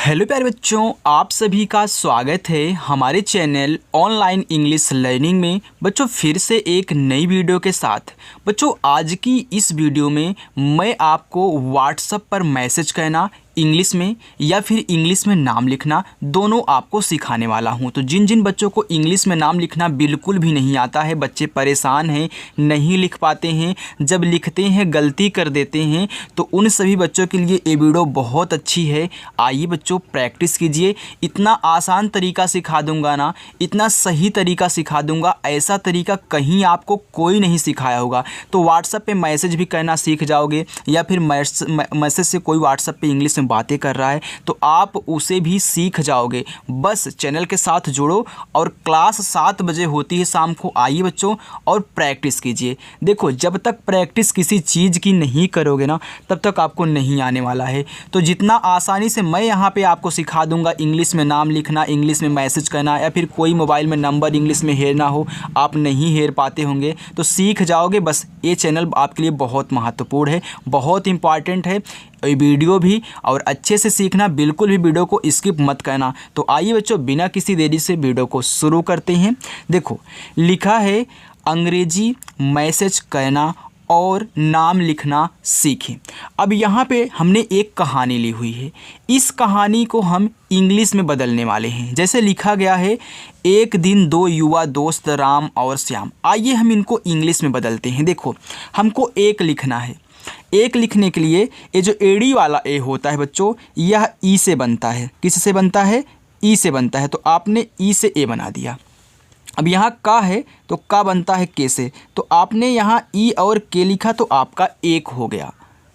Hello प्यारे बच्चों, आप सभी का स्वागत है हमारे चैनल ऑनलाइन इंग्लिश लर्निंग में। बच्चों फिर से एक नई वीडियो के साथ। बच्चों आज की इस वीडियो में मैं आपको व्हाट्सएप पर मैसेज करना इंग्लिश में या फिर इंग्लिश में नाम लिखना दोनों आपको सिखाने वाला हूं। तो जिन जिन बच्चों को इंग्लिश में नाम लिखना बिल्कुल भी नहीं आता है, बच्चे परेशान हैं, नहीं लिख पाते हैं, जब लिखते हैं गलती कर देते हैं, तो उन सभी बच्चों के लिए ये वीडियो बहुत अच्छी है। आइए बच्चों प्रैक्टिस कीजिए। इतना आसान तरीका सिखा दूंगा ना, इतना सही तरीका सिखा दूंगा, ऐसा तरीका कहीं आपको कोई नहीं सिखाया होगा। तो व्हाट्सएप पे मैसेज भी करना सीख जाओगे, या फिर मैसेज से कोई व्हाट्सएप पे इंग्लिश में बातें कर रहा है तो आप उसे भी सीख जाओगे। बस चैनल के साथ जुड़ो और क्लास 7 बजे होती है शाम को। आइए बच्चों और प्रैक्टिस कीजिए। देखो जब तक प्रैक्टिस किसी चीज़ की नहीं करोगे ना, तब तक आपको नहीं आने वाला है। तो जितना आसानी से मैं यहाँ पे आपको सिखा दूंगा इंग्लिश में नाम लिखना, इंग्लिश में मैसेज करना, या फिर कोई मोबाइल में नंबर इंग्लिश में हेरना हो, आप नहीं हेर पाते होंगे तो सीख जाओगे। बस ये चैनल आपके लिए बहुत महत्वपूर्ण है, बहुत इंपॉर्टेंट है ये वीडियो भी। और अच्छे से सीखना, बिल्कुल भी वीडियो को स्किप मत करना। तो आइए बच्चों बिना किसी देरी से वीडियो को शुरू करते हैं। देखो लिखा है अंग्रेजी मैसेज करना और नाम लिखना सीखें। अब यहाँ पे हमने एक कहानी ली हुई है, इस कहानी को हम इंग्लिश में बदलने वाले हैं। जैसे लिखा गया है, एक दिन दो युवा दोस्त राम और श्याम। आइए हम इनको इंग्लिश में बदलते हैं। देखो हमको एक लिखना है। एक लिखने के लिए ये जो एडी वाला ए होता है बच्चों, यह ई से बनता है। किस से बनता है? ई से बनता है। तो आपने ई से ए बना दिया। अब यहाँ का है तो का बनता है के से, तो आपने यहाँ ई और के लिखा तो आपका एक हो गया।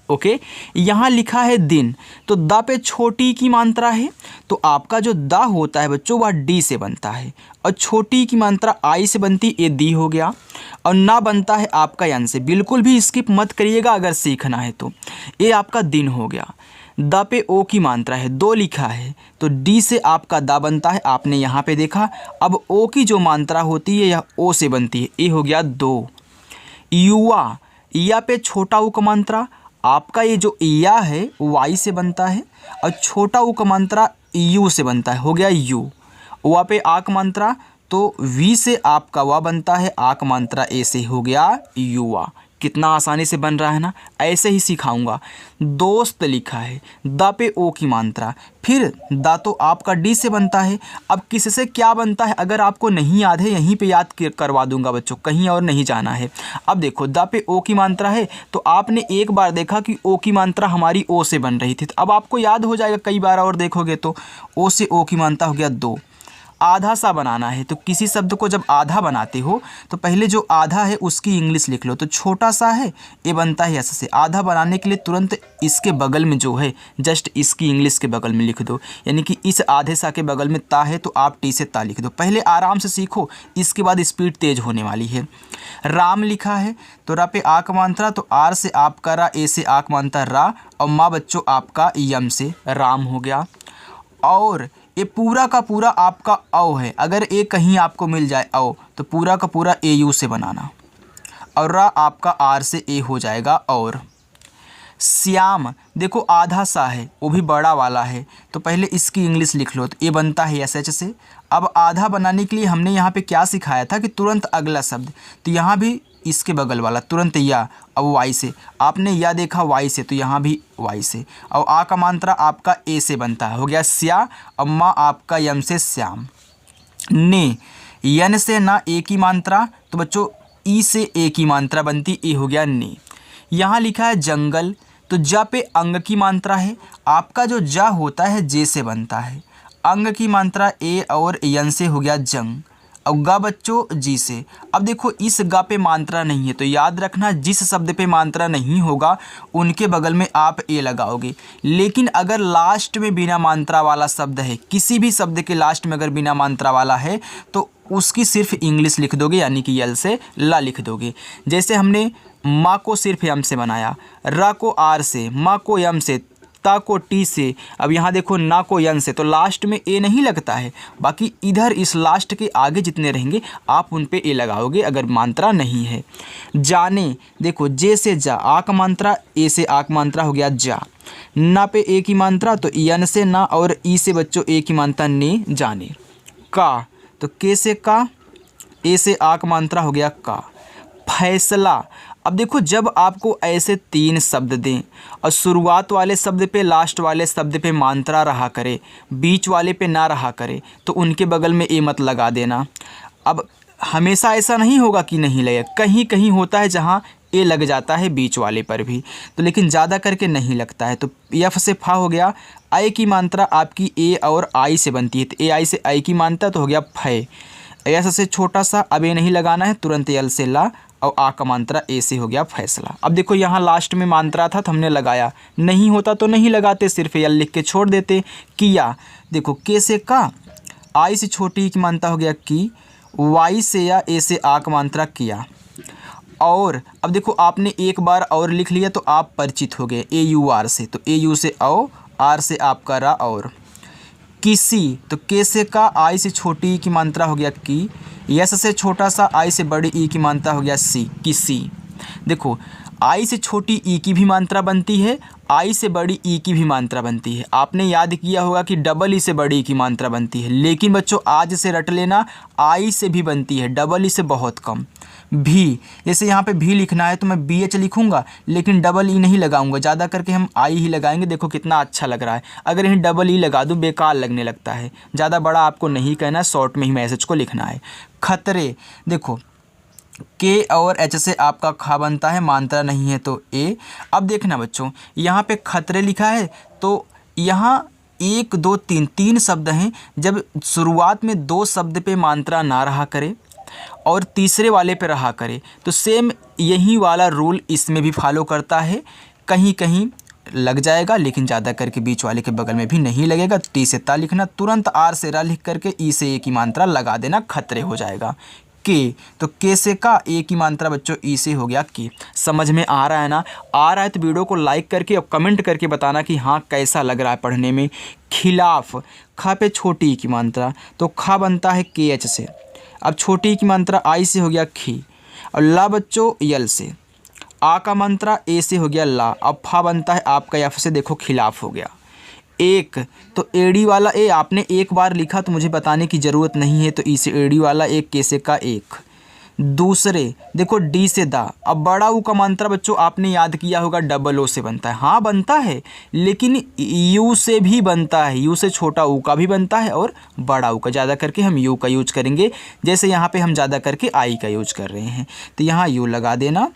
ओके, यहाँ लिखा है दिन, तो द पे छोटी की मात्रा है, तो आपका जो द होता है बच्चों वह डी से बनता है, और छोटी की मात्रा आई से बनती, ये दी हो गया, और ना बनता है आपका यन से। बिल्कुल भी स्किप मत करिएगा अगर सीखना है तो। ये आपका दिन हो गया। द पे ओ की मात्रा है, दो लिखा है, तो डी से आपका दा बनता है, आपने यहाँ पे देखा। अब ओ की जो मात्रा होती है यह ओ से बनती है, ये हो गया दो। युवा, या पे छोटा ऊ का मात्रा, आपका ये जो या है वाई से बनता है, और छोटा ऊ का मात्रा यू से बनता है, हो गया यू। वा पे आक मात्रा, तो वी से आपका वा बनता है, आक मात्रा ए से, हो गया युवा। कितना आसानी से बन रहा है ना, ऐसे ही सिखाऊंगा। दोस्त लिखा है, द पे ओ की मात्रा, फिर द तो आपका डी से बनता है। अब किससे क्या बनता है अगर आपको नहीं याद है, यहीं पे याद करवा दूंगा बच्चों, कहीं और नहीं जाना है। अब देखो द पे ओ की मात्रा है, तो आपने एक बार देखा कि ओ की मात्रा हमारी ओ से बन रही थी, तो अब आपको याद हो जाएगा कई बार और देखोगे तो। ओ से ओ की मात्रा हो गया दो। आधा सा बनाना है, तो किसी शब्द को जब आधा बनाते हो तो पहले जो आधा है उसकी इंग्लिश लिख लो। तो छोटा सा है, ये बनता है ऐसे से। आधा बनाने के लिए तुरंत इसके बगल में जो है, जस्ट इसकी इंग्लिश के बगल में लिख दो, यानी कि इस आधे सा के बगल में ता है तो आप टी से ता लिख दो। पहले आराम से सीखो, इसके बाद स्पीड तेज होने वाली है। राम लिखा है, तो रा पे आक मात्रा, तो आर से आपका रा, ए से आक मात्रा रा, और माँ बच्चों आपका यम से राम हो गया। और ये पूरा का पूरा आपका औ है, अगर ए कहीं आपको मिल जाए औ, तो पूरा का पूरा ए यू से बनाना, और रा आपका आर से ए हो जाएगा। और श्याम, देखो आधा सा है, वो भी बड़ा वाला है, तो पहले इसकी इंग्लिश लिख लो, तो ये बनता है एस एच से। अब आधा बनाने के लिए हमने यहाँ पे क्या सिखाया था कि तुरंत अगला शब्द, तो यहाँ भी इसके बगल वाला तुरंत या, अब वाई से आपने या देखा वाई से, तो यहाँ भी वाई से। और आ का मात्रा आपका ए से बनता है, हो गया स्या। अब माँ आपका यम से श्याम। ने, यन से ना ए की मात्रा, तो बच्चों ई से ए की मात्रा बनती, ए हो गया ने। यहाँ लिखा है जंगल, तो जा पे अंग की मात्रा है, आपका जो जा होता है जे से बनता है, अंग की मात्रा ए और यन से, हो गया जंग। और गा बच्चों जी से। अब देखो इस गा पे मात्रा नहीं है, तो याद रखना जिस शब्द पे मात्रा नहीं होगा उनके बगल में आप ए लगाओगे। लेकिन अगर लास्ट में बिना मात्रा वाला शब्द है, किसी भी शब्द के लास्ट में अगर बिना मात्रा वाला है, तो उसकी सिर्फ इंग्लिश लिख दोगे, यानी कि यल से ला लिख दोगे। जैसे हमने माँ को सिर्फ यम से बनाया, रा को आर से, माँ को यम से, ता को टी से। अब यहाँ देखो ना को यन से, तो लास्ट में ए नहीं लगता है, बाकी इधर इस लास्ट के आगे जितने रहेंगे आप उन पे ए लगाओगे अगर मात्रा नहीं है। जाने, देखो जे से जा, आक मात्रा, ए से आक मात्रा, हो गया जा। ना पे ए की मात्रा, तो यन से ना और ई से बच्चों ए की मात्रा ने जाने। का, तो के से का, ए से आ का मात्रा हो गया का। फैसला, अब देखो जब आपको ऐसे 3 शब्द दें और शुरुआत वाले शब्द पे लास्ट वाले शब्द पे मात्रा रहा करे, बीच वाले पे ना रहा करे, तो उनके बगल में ए मत लगा देना। अब हमेशा ऐसा नहीं होगा कि नहीं लगे, कहीं कहीं होता है जहाँ ए लग जाता है बीच वाले पर भी, तो लेकिन ज़्यादा करके नहीं लगता है। तो यफ से फा हो गया। आई की मात्रा आपकी ए और आई से बनती है, तो ए आई से आई की मात्रा तो हो गया फै। एस से छोटा सा, अब ए नहीं लगाना है, तुरंत यल से ला, और आ का मात्रा ए से हो गया फैसला। अब देखो यहाँ लास्ट में मात्रा था तो हमने लगाया, नहीं होता तो नहीं लगाते, सिर्फ यल लिख के छोड़ देते। किया, देखो के से का, आई से छोटी की मात्रा हो गया की, वाई से या ए से आ का मात्रा किया। और अब देखो आपने एक बार और लिख लिया तो आप परिचित हो गए ए यू आर से, तो ए यू से औ, आर से आपका रा और। किसी, तो के से का, आई से छोटी ई की मात्रा हो गया की, यस से छोटा सा, आई से बड़ी ई की मात्रा हो गया सी, किसी। देखो आई से छोटी ई की भी मात्रा बनती है, आई से बड़ी ई की भी मात्रा बनती है। आपने याद किया होगा कि डबल ई से बड़ी ई की मात्रा बनती है, लेकिन बच्चों आज से रट लेना, आई से भी बनती है, डबल ई से बहुत कम। भी, जैसे यहाँ पे भी लिखना है तो मैं बी एच लिखूँगा, लेकिन डबल ई नहीं लगाऊंगा, ज़्यादा करके हम आई ही लगाएंगे। देखो कितना अच्छा लग रहा है। अगर यहीं डबल ई लगा दूँ बेकार लगने लगता है, ज़्यादा बड़ा आपको नहीं कहना, शॉर्ट में ही मैसेज को लिखना है। खतरे, देखो के और एच से आपका खा बनता है, मात्रा नहीं है तो ए। अब देखना बच्चों यहाँ पे खतरे लिखा है, तो यहाँ 1 2 3 शब्द हैं। जब शुरुआत में 2 शब्द पे मात्रा ना रहा करे और तीसरे वाले पे रहा करे, तो सेम यही वाला रूल इसमें भी फॉलो करता है। कहीं कहीं लग जाएगा, लेकिन ज़्यादा करके बीच वाले के बगल में भी नहीं लगेगा। टी से ता लिखना, तुरंत आर से रा लिख करके ई से ए की मात्रा लगा देना, खतरे हो जाएगा। के, तो के से का, ए की मात्रा बच्चों ई से हो गया की। समझ में आ रहा है ना? आ रहा है तो वीडियो को लाइक करके और कमेंट करके बताना कि हाँ कैसा लग रहा है पढ़ने में। खिलाफ, खा पे छोटी ई की मात्रा, तो खा बनता है के एच से। अब छोटी ई की मात्रा आई से हो गया खी, और ला बच्चों यल से। आ का मात्रा ए से हो गया ला, अब फा बनता है आपका एफ से, देखो खिलाफ हो गया। एक, तो एड़ी वाला ए आपने एक बार लिखा तो मुझे बताने की ज़रूरत नहीं है, तो ई से एड़ी वाला एक, के से का एक। दूसरे, देखो डी से दा। अब बड़ा ऊ का मात्रा बच्चों आपने याद किया होगा डबल ओ से बनता है। हाँ बनता है, लेकिन यू से भी बनता है, यू से छोटा ऊ का भी बनता है और बड़ा ऊ का। ज़्यादा करके हम यू का यूज करेंगे, जैसे यहाँ पे हम ज़्यादा करके आई का यूज कर रहे हैं, तो यहाँ यू लगा देना।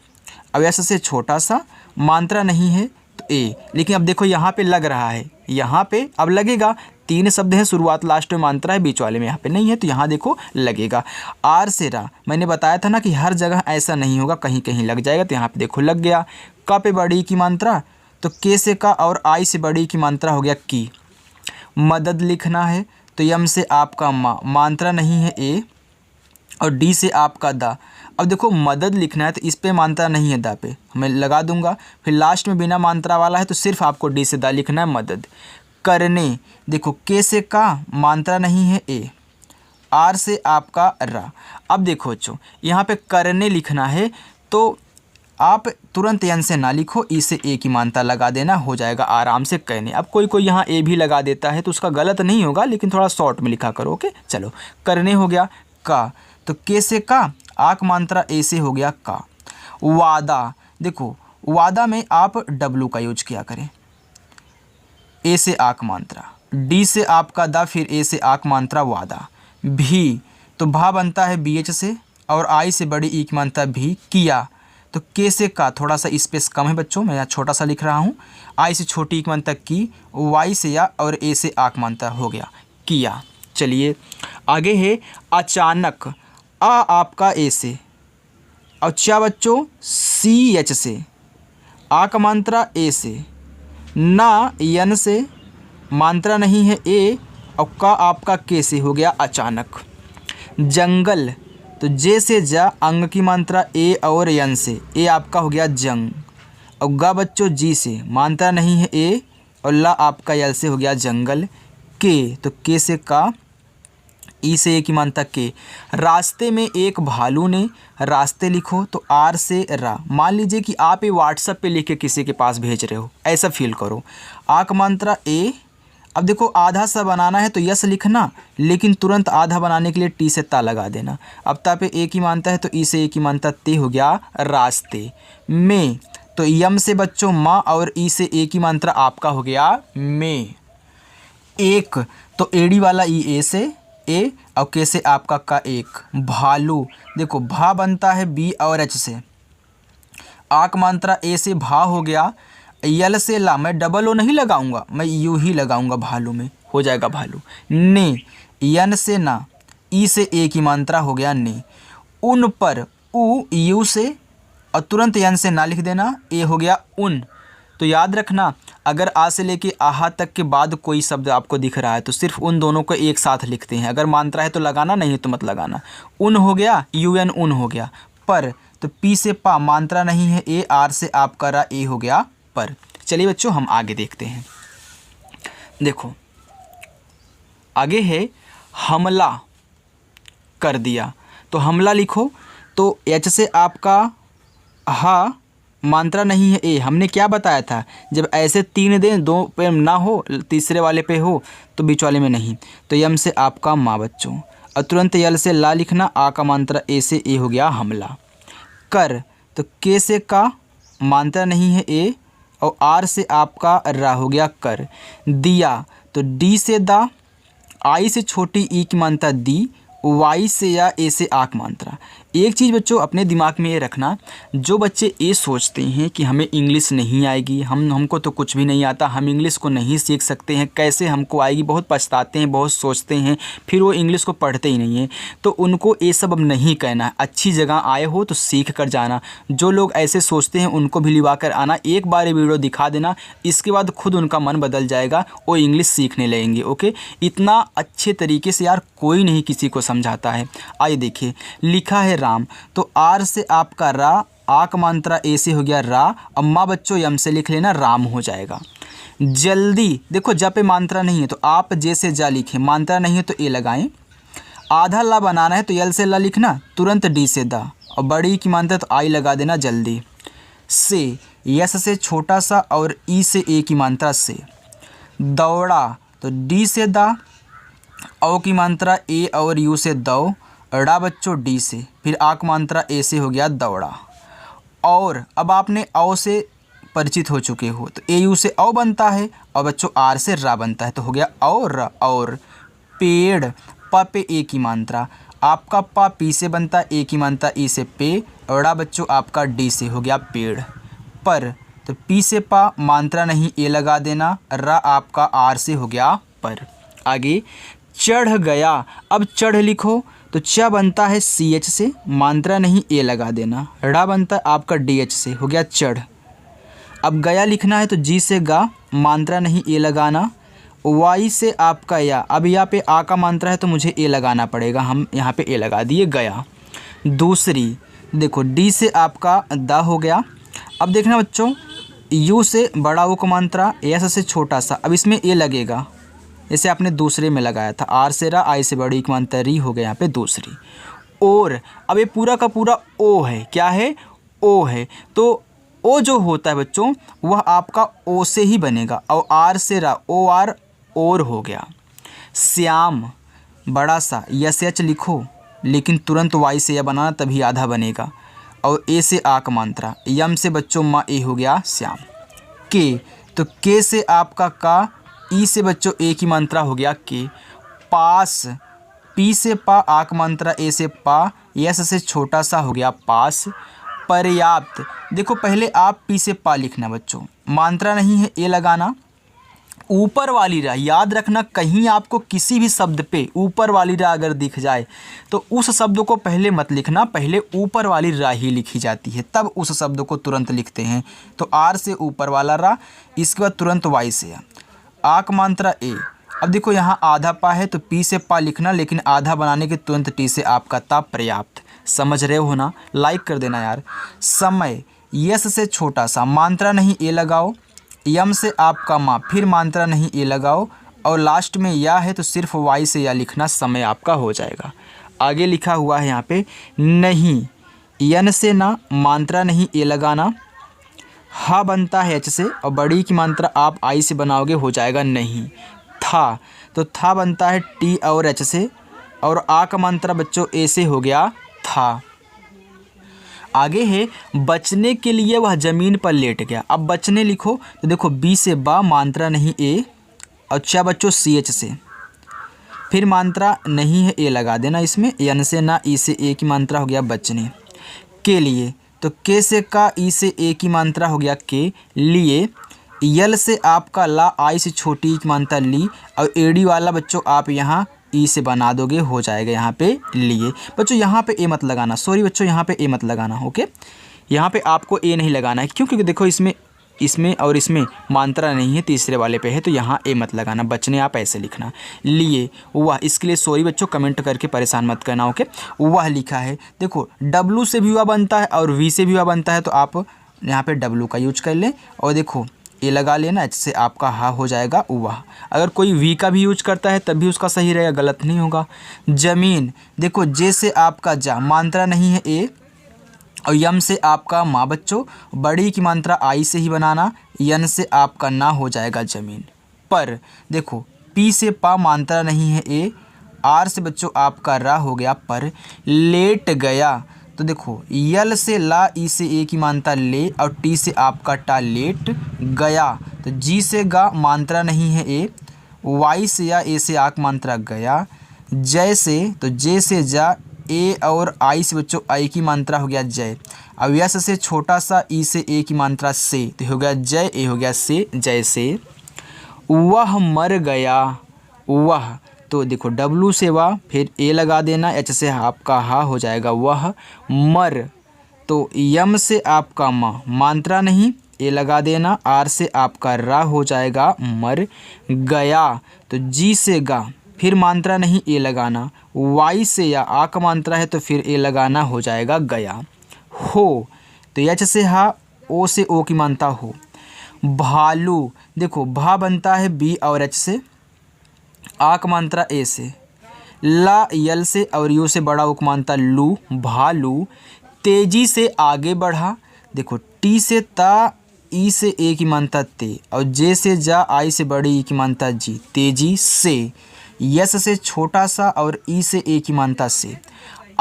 अब ऐसे से छोटा सा, मात्रा नहीं है तो ए, लेकिन अब देखो यहाँ पे लग रहा है, यहाँ पे अब लगेगा। 3 शब्द हैं, शुरुआत लास्ट में मात्रा है, बीच वाले में यहाँ पे नहीं है, तो यहाँ देखो लगेगा। आर से रा, मैंने बताया था ना कि हर जगह ऐसा नहीं होगा, कहीं कहीं लग जाएगा, तो यहाँ पे देखो लग गया। क पे बड़ी की मात्रा, तो के से का और आई से बड़ी की मात्रा हो गया की। मदद लिखना है तो यम से आपका मात्रा नहीं है ए, और डी से आपका दा। अब देखो मदद लिखना है तो इस पे मात्रा नहीं है, दा पे मैं लगा दूंगा। फिर लास्ट में बिना मात्रा वाला है तो सिर्फ आपको डी से दा लिखना है, मदद। करने, देखो के से का, मात्रा नहीं है ए, आर से आपका रा। अब देखो बच्चों यहाँ पे करने लिखना है तो आप तुरंत यन से ना लिखो, ई से ए की मात्रा लगा देना, हो जाएगा आराम से कहने। अब कोई कोई यहाँ ए भी लगा देता है तो उसका गलत नहीं होगा, लेकिन थोड़ा शॉर्ट में लिखा करो। ओके चलो, करने हो गया। का, तो के से का, आक मात्रा ए से हो गया का। वादा, देखो वादा में आप डब्लू का यूज किया करें, ए से आक मात्रा, डी से आपका दा, फिर ए से आक मात्रा वादा। भी, तो भा बनता है बी एच से, और आई से बड़ी ई की मात्रा भी। किया, तो के से का, थोड़ा सा स्पेस कम है बच्चों, मैं यहाँ छोटा सा लिख रहा हूँ। आई से छोटी की मात्रा की, वाई से या और ए से आक मात्रा हो गया किया। चलिए आगे है अचानक, आ आपका ए से, और चा बच्चों सी एच से, आ का मात्रा ए से, ना यन से, मात्रा नहीं है ए, और का आपका के से हो गया अचानक। जंगल, तो जे से जा, अंग की मात्रा ए और यन से, ए आपका हो गया जंग। और गा बच्चों जी से, मात्रा नहीं है ए, और ला आपका यल से हो गया जंगल। के, तो के से का, ई से ए की मानता के। रास्ते में एक भालू ने, रास्ते लिखो तो आर से रा। मान लीजिए कि आप ये व्हाट्सएप पे लिख के किसी के पास भेज रहे हो, ऐसा फील करो। आ का मात्रा ए। अब देखो आधा सा बनाना है तो यस लिखना, लेकिन तुरंत आधा बनाने के लिए टी से ता लगा देना। अब ता पे ए की मानता है तो ई से ए की मानता ते हो गया रास्ते में। तो यम से बच्चों माँ और ई से ए की मात्रा आपका हो गया में। एक तो एडी वाला ई ए से ए और के से आपका का एक। भालू देखो भा बनता है बी और एच से। आक मात्रा ए से भा हो गया। यल से ला, मैं डबल ओ नहीं लगाऊंगा, मैं यू ही लगाऊंगा, भालू में हो जाएगा भालू। ने यन से ना, ई से ए की मात्रा हो गया ने। उन पर उ यू से और तुरंत यन से ना लिख देना, ए हो गया उन। तो याद रखना अगर आ से लेके आहा तक के बाद कोई शब्द आपको दिख रहा है तो सिर्फ उन दोनों को एक साथ लिखते हैं। अगर मात्रा है तो लगाना, नहीं है तो मत लगाना। उन हो गया, यू एन उन हो गया। पर तो पी से पा मात्रा नहीं है ए, आर से आपका रा, ए हो गया पर। चलिए बच्चों हम आगे देखते हैं। देखो आगे है हमला कर दिया, तो हमला लिखो तो एच से आपका हा मात्रा नहीं है ए। हमने क्या बताया था, जब ऐसे तीन दें दो पे ना हो तीसरे वाले पे हो तो बीच वाले में नहीं। तो यम से आपका माँ बच्चों और तुरंत यल से ला लिखना, आ का मात्रा ए से ए हो गया हमला। कर तो के से का मात्रा नहीं है ए और आर से आपका रा हो गया कर। दिया तो डी से दा, आई से छोटी ई की मात्रा दी, वाई से या ए से आक मात्रा। एक चीज़ बच्चों अपने दिमाग में ये रखना, जो बच्चे ये सोचते हैं कि हमें इंग्लिश नहीं आएगी, हमको तो कुछ भी नहीं आता, हम इंग्लिश को नहीं सीख सकते हैं, कैसे हमको आएगी, बहुत पछताते हैं, बहुत सोचते हैं, फिर वो इंग्लिश को पढ़ते ही नहीं हैं। तो उनको ये सब अब नहीं कहना है। अच्छी जगह आए हो तो सीख कर जाना। जो लोग ऐसे सोचते हैं उनको भी लिवा कर आना, एक बार ये वीडियो दिखा देना, इसके बाद खुद उनका मन बदल जाएगा, वो इंग्लिश सीखने लगेंगे। ओके, इतना अच्छे तरीके से यार कोई नहीं किसी को समझाता है। आइए देखिए, लिखा है राम तो आर से आपका रा, आक मात्रा ए से हो गया रा। अम्मा बच्चों यम से लिख लेना, राम हो जाएगा। जल्दी देखो जा पे मात्रा नहीं है तो आप जैसे जा लिखें, मात्रा नहीं है तो ए लगाएं। आधा ला बनाना है तो यल से ला लिखना, तुरंत डी से दा और बड़ी की मात्रा तो आई लगा देना जल्दी। से यस से छोटा सा और ई से ए की मात्रा से। दौड़ा तो डी से दा, औ की मात्रा ए और यू से दौ, ड़ा बच्चों डी से, फिर आक मात्रा ए से हो गया दौड़ा। और अब आपने औ से परिचित हो चुके हो तो ए यू से औ बनता है और बच्चों आर से रा बनता है, तो हो गया और रा। और पेड़ प पे ए की मात्रा, आपका पा पी से बनता है, ए की मात्रा ई से पे, ड़ा बच्चों आपका डी से हो गया पेड़। पर तो पी से पा मात्रा नहीं ए लगा देना, रा आपका आर से हो गया पर। आगे चढ़ गया, अब चढ़ लिखो तो च बनता है सी एच से, मात्रा नहीं ए लगा देना, ड़ा बनता है आपका डी एच से, हो गया चढ़। अब गया लिखना है तो जी से गा, मात्रा नहीं ए लगाना, वाई से आपका या। अब यहाँ पे आ का मात्रा है तो मुझे ए लगाना पड़ेगा, हम यहाँ पे ए लगा दिए गया। दूसरी देखो डी से आपका दा हो गया। अब देखना बच्चों यू से बड़ा ओ का मात्रा, एस से छोटा सा, अब इसमें ए लगेगा जैसे आपने दूसरे में लगाया था। आर से रा, आई से बड़ी की मात्रा री हो गया यहाँ पे दूसरी। और अब ये पूरा का पूरा ओ है, क्या है ओ है, तो ओ जो होता है बच्चों वह आपका ओ से ही बनेगा और आर से रा, ओ आर और हो गया। श्याम बड़ा सा यस एच लिखो लेकिन तुरंत वाई से या बनाना तभी आधा बनेगा, और ए से आक मात्रा, यम से बच्चों माँ ए हो गया श्याम। के तो के से आपका का, ई से बच्चों ए की मात्रा हो गया के। पास पी से पा, आक मात्रा ए से पा, यस से छोटा सा हो गया पास। पर्याप्त देखो पहले आप पी से पा लिखना बच्चों, मात्रा नहीं है ए लगाना। ऊपर वाली रा याद रखना, कहीं आपको किसी भी शब्द पे ऊपर वाली रा अगर दिख जाए तो उस शब्द को पहले मत लिखना, पहले ऊपर वाली रा ही लिखी जाती है तब उस शब्द को तुरंत लिखते हैं। तो आर से ऊपर वाला रा, इसके बाद तुरंत वाई से आक मात्रा ए। अब देखो यहाँ आधा पा है तो पी से पा लिखना, लेकिन आधा बनाने के तुरंत टी से आपका ता पर्याप्त। समझ रहे हो ना, लाइक कर देना यार। समय यस से छोटा सा, मात्रा नहीं ए लगाओ, यम से आपका माँ, फिर मात्रा नहीं ए लगाओ और लास्ट में या है तो सिर्फ वाई से या लिखना, समय आपका हो जाएगा। आगे लिखा हुआ है यहाँ पे नहीं, यन से ना, मात्रा नहीं ए लगाना, हा बनता है एच से और बड़ी की मात्रा आप आई से बनाओगे, हो जाएगा नहीं। था, तो था बनता है टी और एच से और आ का मात्रा बच्चों ए से, हो गया था। आगे है बचने के लिए वह ज़मीन पर लेट गया। अब बचने लिखो तो देखो बी से बा, मात्रा नहीं ए, अच्छा बच्चों सी एच से, फिर मात्रा नहीं है ए लगा देना इसमें, यन से ना, ई से ए की मात्रा, हो गया बचने के लिए। तो के से का, ई से ए की मात्रा, हो गया के लिए। यल से आपका ला, आई से छोटी ई की मात्रा ली, और एडी वाला बच्चों आप यहाँ ई से बना दोगे, हो जाएगा यहाँ पे लिए। बच्चों यहाँ पे ए मत लगाना, सॉरी बच्चों यहाँ पे ए मत लगाना, ओके। यहाँ पे आपको ए नहीं लगाना है क्योंकि देखो इसमें और इसमें मात्रा नहीं है, तीसरे वाले पे है, तो यहाँ ए मत लगाना। बचने आप ऐसे लिखना, लिए वह, इसके लिए सॉरी बच्चों, कमेंट करके परेशान मत करना, ओके। वह लिखा है, देखो डब्लू से भी वह बनता है और वी से भी वह बनता है, तो आप यहाँ पे डब्लू का यूज कर लें और देखो ए लगा लेना, एच से आपका हा हो जाएगा वह। अगर कोई वी का भी यूज करता है तब भी उसका सही रहेगा, गलत नहीं होगा। ज़मीन, देखो जे से आपका जा, मात्रा नहीं है ए, और यम से आपका माँ बच्चों, बड़ी की मात्रा आई से ही बनाना, यन से आपका ना, हो जाएगा ज़मीन पर। देखो पी से पा, मात्रा नहीं है ए, आर से बच्चों आपका रा, हो गया पर। लेट गया, तो देखो यल से ला, ई से ए की मात्रा ले, और टी से आपका टा, लेट गया। तो जी से गा, मात्रा नहीं है ए, वाई से या, ए से आक मात्रा गया। जय से, तो जे से जा, ए और आई से बच्चों आई की मात्रा, हो गया जय। अब यस से छोटा सा, ई से ए की मात्रा से, तो हो गया जय, ए हो गया से, जय से। वह मर गया, वह, तो देखो डब्लू से वह, फिर ए लगा देना, एच से आपका हा, हो जाएगा वह मर। तो यम से आपका माँ, मात्रा नहीं, ए लगा देना, आर से आपका रा, हो जाएगा मर गया। तो जी से गा, फिर मात्रा नहीं, ए लगाना, वाई से या, आ का मात्रा है तो फिर ए लगाना, हो जाएगा गया। हो, तो एच से हा, ओ से ओ की मात्रा हो। भालू, देखो भा बनता है बी और एच से, आ का मात्रा ए से, ला यल से और यू से बड़ा उक मात्रा लू, भालू। तेजी से आगे बढ़ा, देखो टी से ता, ई से ए की मात्रा ते, और जे से जा, आई से बड़ी ई की मात्रा जी, तेजी से। यस से छोटा सा और ई से ए की मात्रा से।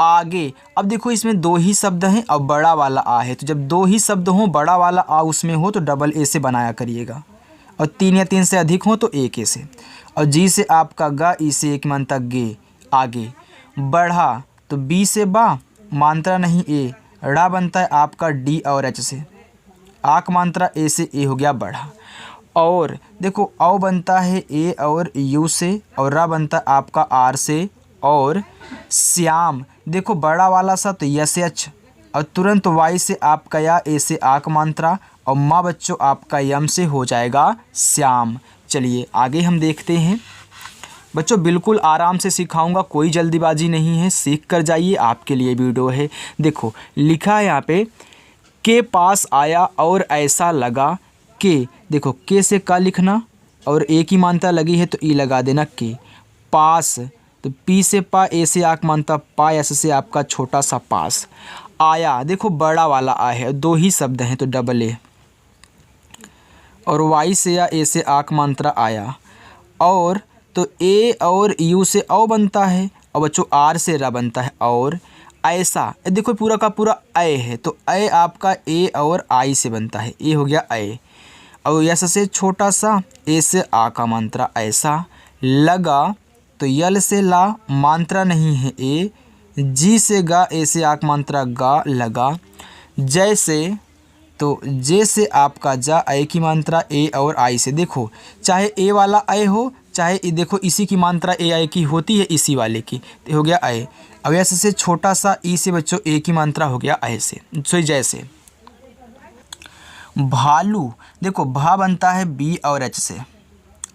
आगे, अब देखो इसमें दो ही शब्द हैं और बड़ा वाला आ है, तो जब दो ही शब्द हों, बड़ा वाला आ उसमें हो तो डबल ए से बनाया करिएगा, और तीन या तीन से अधिक हो तो एक ए से। और जी से आपका गा, ई से एक मात्रा गे। आगे बढ़ा, तो बी से बा, मात्रा नहीं ए, ड़ा बनता है आपका डी और एच से, आक मात्रा ए से, ए हो गया बढ़ा। और देखो औ बनता है ए और यू से, और रा बनता है आपका आर से, और श्याम, देखो बड़ा वाला सा तो यस एच, और तुरंत वाई से आपका या, ए से आक मात्रा, और माँ बच्चों आपका यम से, हो जाएगा श्याम। चलिए आगे हम देखते हैं बच्चों, बिल्कुल आराम से सिखाऊंगा, कोई जल्दीबाजी नहीं है, सीख कर जाइए, आपके लिए वीडियो है। देखो लिखा है यहाँ पे, के पास आया और ऐसा लगा के, देखो के से का लिखना और ए की मात्रा लगी है तो ई लगा देना, के पास, तो पी से पा, ए से आक मात्रा पा, एस से आपका छोटा सा पास। आया, देखो बड़ा वाला आ है, दो ही शब्द हैं तो डबल ए, और वाई से या, ए से आक मात्रा आया, और तो ए और यू से औ बनता है, और बच्चों आर से रा बनता है, और ऐसा, देखो पूरा का पूरा ए है तो ए आपका ए और आई से बनता है, ए हो गया ए, और यस से छोटा सा, ए से आ का मात्रा ऐसा। लगा, तो यल से ला, मात्रा नहीं है ए, जी से गा, ए से आक मात्रा गा, लगा। जैसे, तो जे से आपका जा, ए की मात्रा ए और आई से, देखो चाहे ए वाला ए हो, चाहे देखो इसी की मात्रा ए आई की होती है, इसी वाले की, तो हो गया ए। अब ऐसे से छोटा सा ई से बच्चों ए की मात्रा हो गया ऐसे, सो जैसे। भालू, देखो भा बनता है बी और एच से,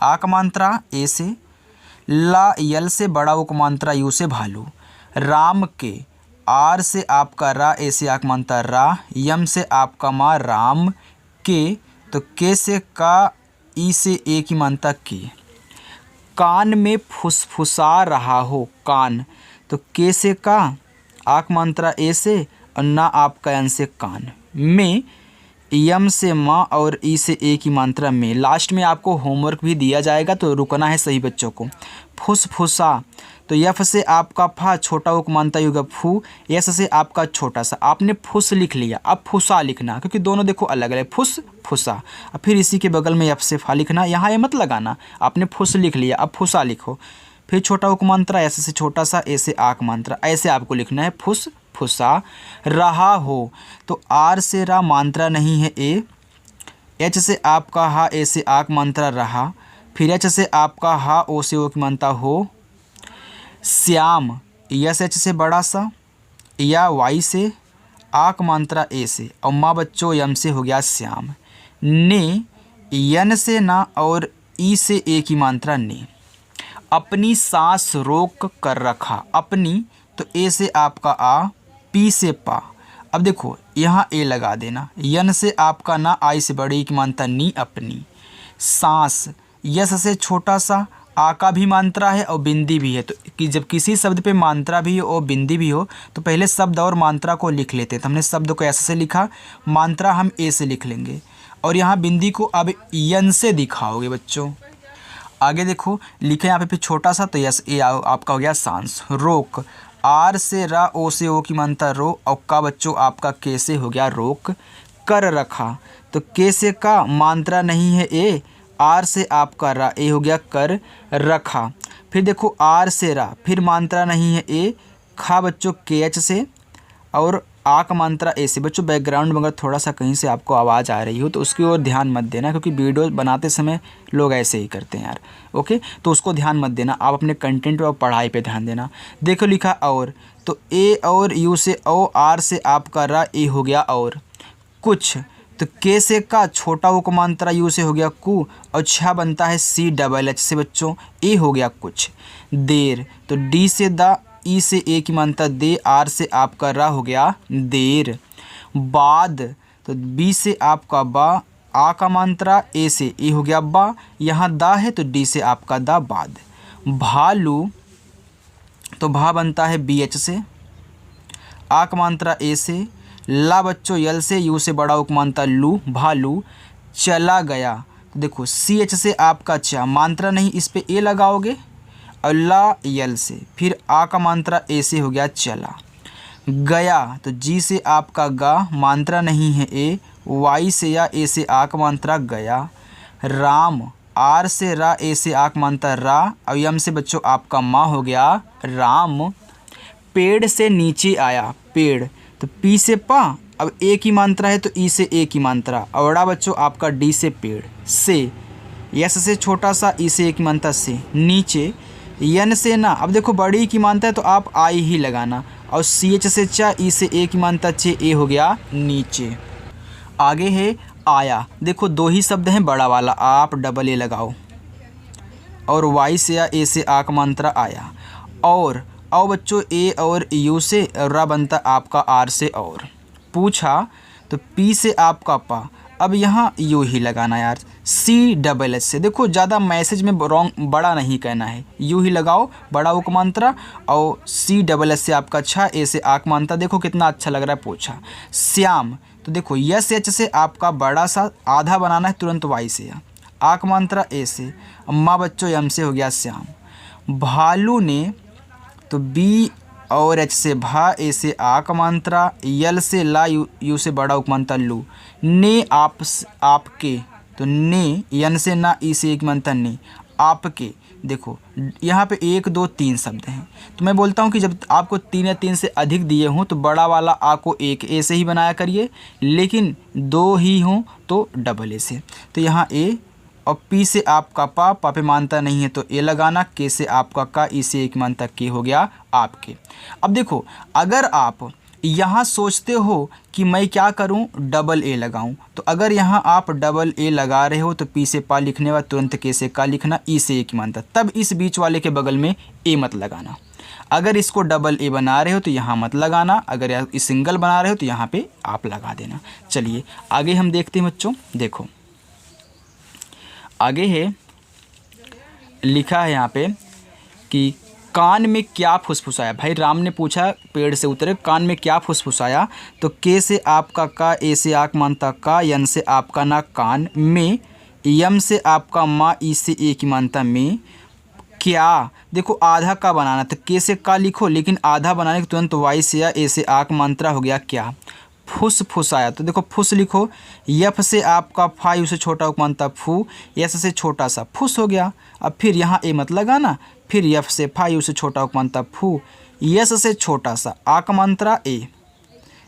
आ का मात्रा ए से, ला यल से बड़ा उक मात्रा यू से, भालू। राम के, आर से आपका रा, ए से आक मात्रा रा, यम से आपका माँ, राम के, तो के से का, ई से ए की मात्रा की। कान में फुसफुसा रहा हो। कान तो के से का, आक मात्रा ए से और ना आपका यन से कान। में यम से माँ और ई से ए की मात्रा में। लास्ट में आपको होमवर्क भी दिया जाएगा तो रुकना है सही बच्चों को। फुसफुसा तो यफ से आपका फा, छोटा उक मानता युग फू, यस से आपका छोटा सा। आपने फुस लिख लिया, अब फुसा लिखना क्योंकि दोनों देखो अलग अलग। फुस फुसा, अब फिर इसी के बगल में यफ से फा लिखना। यहाँ ये मत लगाना, आपने फुस लिख लिया, अब फुसा लिखो। फिर छोटा उक मात्रा, एस से छोटा सा, ए से आक मात्रा, ऐसे आपको लिखना है। फुस फुसा रहा हो तो आर से रा मात्रा नहीं है ए, एच से आपका हा, ए से आक मात्रा रहा, फिर एच से आपका हा, ओ से ओ की मात्रा हो। श्याम यस एच से बड़ा सा, या वाई से आक मात्रा ए से, और माँ बच्चों यम से हो गया श्याम। ने यन से ना और ई से ए की मात्रा ने। अपनी सांस रोक कर रखा, अपनी तो ए से आपका आ, पी से पा। अब देखो यहाँ ए लगा देना, यन से आपका ना, आई से बड़ी की मात्रा नी, अपनी। सांस यस से छोटा सा, आ का भी मात्रा है और बिंदी भी है। तो कि जब किसी शब्द पे मात्रा भी हो और बिंदी भी हो तो पहले शब्द और मात्रा को लिख लेते हैं। तो हमने शब्द को ऐसे से लिखा, मात्रा हम ए से लिख लेंगे और यहाँ बिंदी को अब यन से दिखाओगे बच्चों। आगे देखो लिखे यहाँ पे फिर छोटा सा, तो यस ए आपका हो गया सांस। रोक आर से रा, ओ से ओ की मात्रा रो, और का बच्चों आपका के से हो गया रोक। कर रखा तो के से का मात्रा नहीं है ए, आर से आपका रा, ए हो गया कर रखा। फिर देखो आर से रा, फिर मात्रा नहीं है ए, खा बच्चों के एच से और आ का मात्रा ए से। बच्चों बैकग्राउंड में अगर थोड़ा सा कहीं से आपको आवाज़ आ रही हो तो उसकी ओर ध्यान मत देना क्योंकि वीडियो बनाते समय लोग ऐसे ही करते हैं यार। ओके, तो उसको ध्यान मत देना, आप अपने कंटेंट और पढ़ाई पे ध्यान देना। देखो लिखा और, तो ए और यू से ओ, आर से आपका रा, ए हो गया और। कुछ तो के से का, छोटा ओ को मात्रा यू से हो गया कु, और छा बनता है सी डबल एच से बच्चों, ए हो गया कुछ। देर तो डी से दा, ई से ए की मात्रा दे, आर से आपका रा हो गया देर। बाद तो बी से आपका बा, आ का मात्रा ए से ए हो गया बा, यहाँ दा है तो डी से आपका दा बाद। भालू तो भा बनता है बी एच से, आ का मात्रा ए से, ला बच्चों यल से, यू से बड़ा उक मात्रा लू, भालू। चला गया तो देखो सी एच से आपका चा, मात्रा नहीं इस पे ए लगाओगे, और ला यल से, फिर आ का मात्रा ए से हो गया चला। गया तो जी से आपका गा, मात्रा नहीं है ए, वाई से या ए से आ का मात्रा गया। राम आर से रा, ए से आ का मात्रा रा, और यम से बच्चों आपका माँ हो गया राम। पेड़ से नीचे आया, पेड़ तो पी से पा, अब ए की मात्रा है तो ई से ए की मात्रा, औड़ा बच्चों आपका डी से पेड़। से यस से छोटा सा, ई से ए की मात्रा से। नीचे यन से ना, अब देखो बड़ी की मात्रा है तो आप आई ही लगाना, और सी एच से चा, ई से ए की मात्रा चे, ए हो गया नीचे। आगे है आया, देखो दो ही शब्द हैं बड़ा वाला, आप डबल ए लगाओ, और वाई से या ए से आ का मात्रा आया। और आओ बच्चों ए और यू से रा बनता आपका आर से और। पूछा तो पी से आपका पा, अब यहाँ यू ही लगाना यार, सी डबल एच से। देखो ज़्यादा मैसेज में रॉन्ग बड़ा नहीं कहना है, यू ही लगाओ बड़ा उक मात्रा, और सी डबल एच से आपका छा, ए से आक मात्रा। देखो कितना अच्छा लग रहा है। पूछा श्याम तो देखो यस एच से आपका बड़ा सा आधा बनाना है तुरंत वाई से, आक मात्रा ए से, अम्मा बच्चों यम से हो गया श्याम। भालू ने तो बी और एच से भा, ए से आ का मात्रा, यल से ला, यू से बड़ा उपमात्रा लू। ने आपके तो ने, यन से ना, ई से एक मात्रा ने, आपके। देखो यहाँ पे 1 2 3 शब्द हैं, तो मैं बोलता हूँ कि जब आपको 3 या 3 से अधिक दिए हों तो बड़ा वाला आ को एक ए से ही बनाया करिए, लेकिन 2 ही हों तो डबल ए से। तो यहाँ ए और पी से आपका पा, पा पे मानता नहीं है तो ए लगाना, के से आपका का, ई से एक मानता के हो गया आपके। अब देखो अगर आप यहाँ सोचते हो कि मैं क्या करूँ, डबल ए लगाऊँ, तो अगर यहाँ आप डबल ए लगा रहे हो तो पी से पा लिखने बाद तुरंत के से का लिखना, ई से एक मानता, तब इस बीच वाले के बगल में ए मत लगाना। अगर इसको डबल ए बना रहे हो तो यहाँ मत लगाना, अगर इस सिंगल बना रहे हो तो यहाँ पे आप लगा देना। चलिए आगे हम देखते हैं बच्चों। देखो आगे है लिखा है यहाँ पे कि कान में क्या फुसफुसाया। भाई राम ने पूछा, पेड़ से उतरे, कान में क्या फुसफुसाया। तो के से आपका का, ए से आक मानता का, यन से आपका ना कान, में, यम से आपका माँ, ई से ए की मानता में, क्या। देखो आधा का बनाना तो के से का लिखो, लेकिन आधा बनाने के तुरंत वाई से या ए से आक मात्रा हो गया क्या, फुस फुसाया। तो देखो फुस लिखो, यफ से आपका फा, यू से छोटा उपमानता फू, यस से छोटा सा फुस हो गया। अब फिर यहाँ ए मत लगाना, फिर यफ से फा, यू से छोटा उपमानता फू, यस से छोटा सा आक मात्रा ए,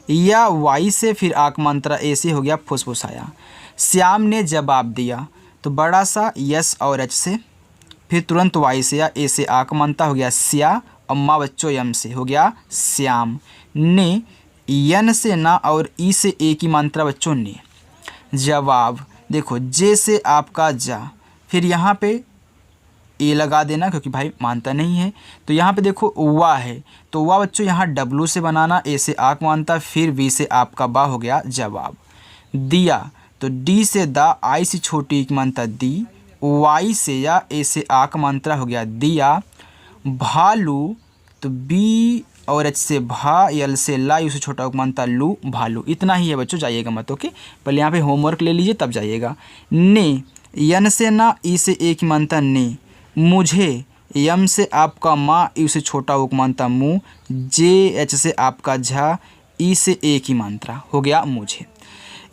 या वाई से फिर आक मात्रा ए से हो गया फुस फुसाया। श्याम ने जवाब दिया, तो बड़ा सा यस और एच से, फिर तुरंत वाई से या ए से आक मानता हो गया स्या, अम्मा बच्चों यम से हो गया श्याम। ने, यन से ना और ई से ए की मात्रा बच्चों ने। जवाब देखो जे से आपका जा, फिर यहाँ पे ए लगा देना क्योंकि भाई मानता नहीं है। तो यहाँ पे देखो वा है, तो वा बच्चों यहाँ डब्लू से बनाना, ए से आक मानता, फिर वी से आपका बा हो गया जवाब। दिया तो डी से दा, आई से छोटी की मानता दी, वाई से या ए से आक मात्रा हो गया दिया। भालू तो बी और एच से भा, यल से ला, यू से छोटा मानता लू, भालू। इतना ही है बच्चों, जाइएगा मत। ओके, पहले यहाँ पे होमवर्क ले लीजिए तब जाइएगा। ने, यन से ना, ई से ए की मानता ने, मुझे, यम से आपका माँ, यू से छोटा उक मानता मुँह, जे एच से आपका झा, ई से ए की मात्रा हो गया मुझे।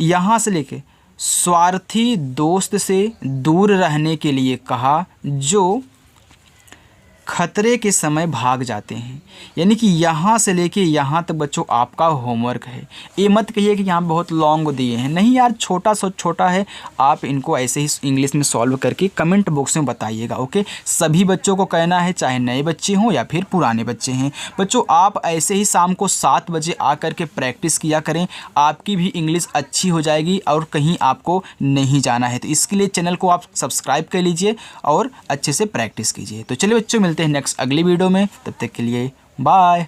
यहाँ से लेके स्वार्थी दोस्त से दूर रहने के लिए कहा जो खतरे के समय भाग जाते हैं। यानी कि यहाँ से लेके यहाँ तक बच्चों आपका होमवर्क है। ये मत कहिए कि यहाँ बहुत लॉन्ग दिए हैं, नहीं यार, छोटा सा छोटा है। आप इनको ऐसे ही इंग्लिश में सॉल्व करके कमेंट बॉक्स में बताइएगा। ओके, सभी बच्चों को कहना है, चाहे नए बच्चे हों या फिर पुराने बच्चे हैं। बच्चों आप ऐसे ही शाम को 7 बजे आकर के प्रैक्टिस किया करें, आपकी भी इंग्लिश अच्छी हो जाएगी और कहीं आपको नहीं जाना है। तो इसके लिए चैनल को आप सब्सक्राइब कर लीजिए और अच्छे से प्रैक्टिस कीजिए। तो चलिए बच्चों, मिलते हैं नेक्स्ट अगली वीडियो में, तब तक के लिए बाय।